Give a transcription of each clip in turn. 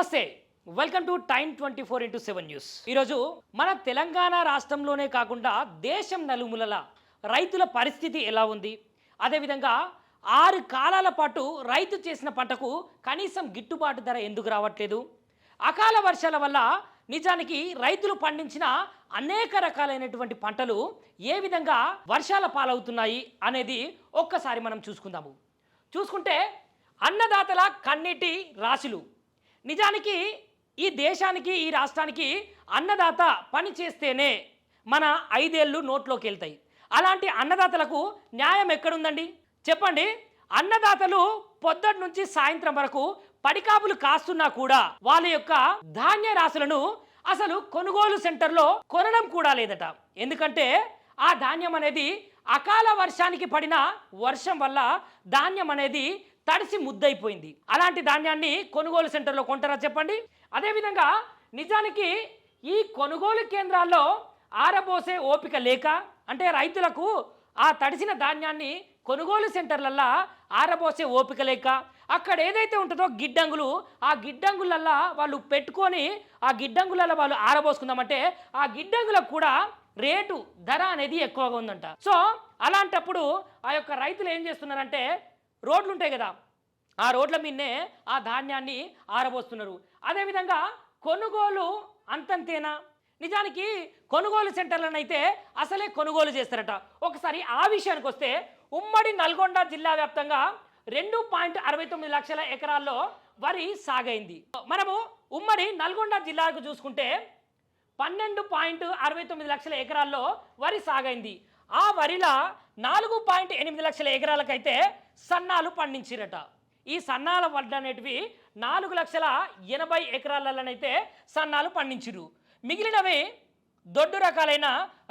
నమస్తే, welcome to time 24x7 news. ఈరోజు మన తెలంగాణ రాష్ట్రంలోనే కాకుండా దేశం నలుమూలల రైతుల పరిస్థితి ఎలా ఉంది, అదేవిధంగా 6 కాలాల పాటు రైతు చేసిన పంటకు కనీసం గిట్టుబాటు ధర ఎందుకు రావట్లేదు, అకాల వర్షాల వల్ల నిజానికి రైతులు పండించిన అనేక రకాలైనటువంటి పంటలు ఏ విధంగా వర్షాల పాలవుతున్నాయి అనేది ఒక్కసారి మనం చూసుకుంటే అన్నదాతల కన్నీటి రాశులు. నిజానికి ఈ దేశానికి ఈ రాష్ట్రానికి అన్నదాత పని చేస్తేనే మన 5 ఏళ్ళు నోట్లోకి వెళ్తాయి. అలాంటి అన్నదాతలకు న్యాయం ఎక్కడుందండి చెప్పండి. అన్నదాతలు పొద్దుటి నుంచి సాయంత్రం వరకు పడికాపులు కాస్తున్నా కూడా వాళ్ళ యొక్క ధాన్య రాశులను అసలు కొనుగోలు సెంటర్లో కొనడం కూడా లేదట. ఎందుకంటే ఆ ధాన్యం అనేది అకాల వర్షానికి పడిన వర్షం వల్ల ధాన్యం అనేది తడిసి ముద్దయిపోయింది. అలాంటి ధాన్యాన్ని కొనుగోలు సెంటర్లో కొంటారా చెప్పండి. అదేవిధంగా నిజానికి ఈ కొనుగోలు కేంద్రాల్లో ఆరబోసే ఓపిక లేక, అంటే రైతులకు ఆ తడిసిన ధాన్యాన్ని కొనుగోలు సెంటర్లల్లో ఆరబోసే ఓపిక లేక, అక్కడ ఏదైతే ఉంటుందో గిడ్డంగులు, ఆ గిడ్డంగులల్లో వాళ్ళు పెట్టుకొని ఆ గిడ్డంగులలో వాళ్ళు ఆరబోసుకుందామంటే ఆ గిడ్డంగులకు కూడా రేటు ధర అనేది ఎక్కువగా ఉందంట. సో అలాంటప్పుడు ఆ యొక్క రైతులు ఏం చేస్తున్నారంటే, రోడ్లు ఉంటాయి కదా, ఆ రోడ్ల మీదనే ఆ ధాన్యాన్ని ఆరబోస్తున్నారు. అదేవిధంగా కొనుగోలు అంతంతేనా? నిజానికి కొనుగోలు సెంటర్లను అయితే అసలే కొనుగోలు చేస్తారట. ఒకసారి ఆ విషయానికి వస్తే, ఉమ్మడి నల్గొండ జిల్లా వ్యాప్తంగా 2.69 లక్షల ఎకరాల్లో వరి సాగైంది. మనము ఉమ్మడి నల్గొండ జిల్లాకు చూసుకుంటే 12.69 లక్షల ఎకరాల్లో వరి సాగైంది. ఆ వరిలో 4.8 లక్షల ఎకరాలకైతే సన్నాలు పండించిరట. ఈ సన్నాల వడ్ల అనేటివి 4,80,000 ఎకరాలలోనైతే సన్నాలు పండించిరు. మిగిలినవి దొడ్డు రకాలైన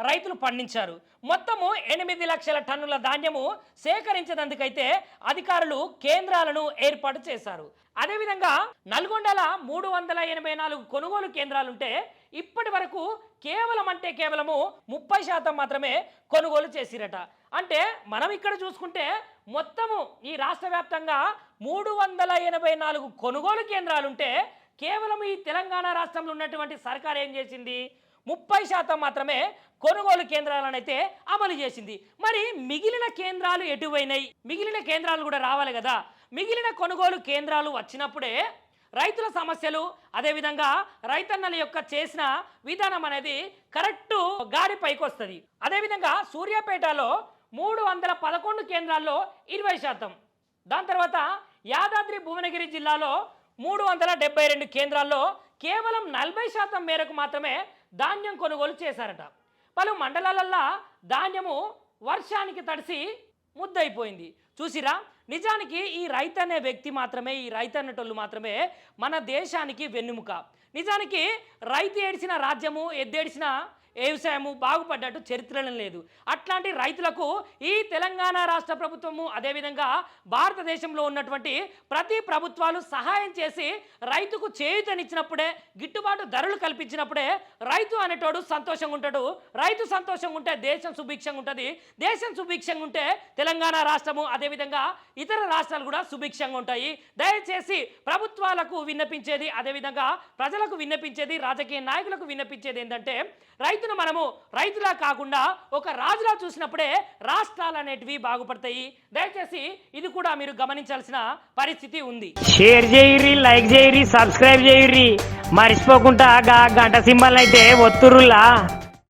రైతులు పండించారు. మొత్తము 8 లక్షల టన్నుల ధాన్యము సేకరించేందుకైతే అధికారులు కేంద్రాలను ఏర్పాటు చేశారు. అదేవిధంగా నల్గొండల 384 కొనుగోలు కేంద్రాలుంటే ఇప్పటి వరకు కేవలం 30% మాత్రమే కొనుగోలు చేసిరట. అంటే మనం ఇక్కడ చూసుకుంటే మొత్తము ఈ రాష్ట్ర వ్యాప్తంగా 384 కొనుగోలు కేంద్రాలుంటే కేవలం ఈ తెలంగాణ రాష్ట్రంలో ఉన్నటువంటి సర్కార్ ఏం చేసింది, 30% మాత్రమే కొనుగోలు కేంద్రాలను అయితే అమలు చేసింది. మరి మిగిలిన కేంద్రాలు ఎటువైనాయి? మిగిలిన కేంద్రాలు కూడా రావాలి కదా. మిగిలిన కొనుగోలు కేంద్రాలు వచ్చినప్పుడే రైతుల సమస్యలు, అదేవిధంగా రైతన్నల యొక్క చేసిన విధానం అనేది కరెక్టు గాడి పైకి వస్తుంది. అదేవిధంగా సూర్యాపేటలో 311 కేంద్రాల్లో 20%, దాని తర్వాత యాదాద్రి భువనగిరి జిల్లాలో 372 కేంద్రాల్లో కేవలం 40% మేరకు మాత్రమే ధాన్యం కొనుగోలు చేశారట. పలు మండలాలల్లో ధాన్యము వర్షానికి తడిసి ముద్దయిపోయింది. చూసిరా, నిజానికి ఈ రైతు అనే వ్యక్తి మాత్రమే, ఈ రైతు అనేటోళ్ళు మాత్రమే మన దేశానికి వెన్నెముక. నిజానికి రైతు ఏడిసిన రాజ్యము, ఎద్దేడిసిన వ్యవసాయము బాగుపడ్డట్టు చరిత్రలో లేదు. అట్లాంటి రైతులకు ఈ తెలంగాణ రాష్ట్ర ప్రభుత్వము, అదేవిధంగా భారతదేశంలో ఉన్నటువంటి ప్రతి ప్రభుత్వాలు సహాయం చేసి రైతుకు చేయూతనిచ్చినప్పుడే, గిట్టుబాటు ధరలు కల్పించినప్పుడే రైతు అనేటోడు సంతోషంగా ఉంటాడు. రైతు సంతోషంగా ఉంటే దేశం సుభిక్షంగా ఉంటుంది. దేశం సుభిక్షంగా ఉంటే తెలంగాణ రాష్ట్రము, అదేవిధంగా ఇతర రాష్ట్రాలు కూడా సుభిక్షంగా ఉంటాయి. దయచేసి ప్రభుత్వాలకు విన్నపించేది, అదేవిధంగా ప్రజలకు విన్నపించేది, రాజకీయ నాయకులకు విన్నపించేది ఏంటంటే, రైతును మనము రైతులా కాకుండా ఒక రాజులా చూసినప్పుడే రాష్ట్రాలు అనేటివి బాగుపడతాయి. దయచేసి ఇది కూడా మీరు గమనించాల్సిన పరిస్థితి ఉంది. షేర్ చేయరి, లైక్ చేయరి, సబ్స్క్రైబ్ చేయరి, మర్చిపోకుండా గంట సింబల్ అయితే ఒత్తురులా.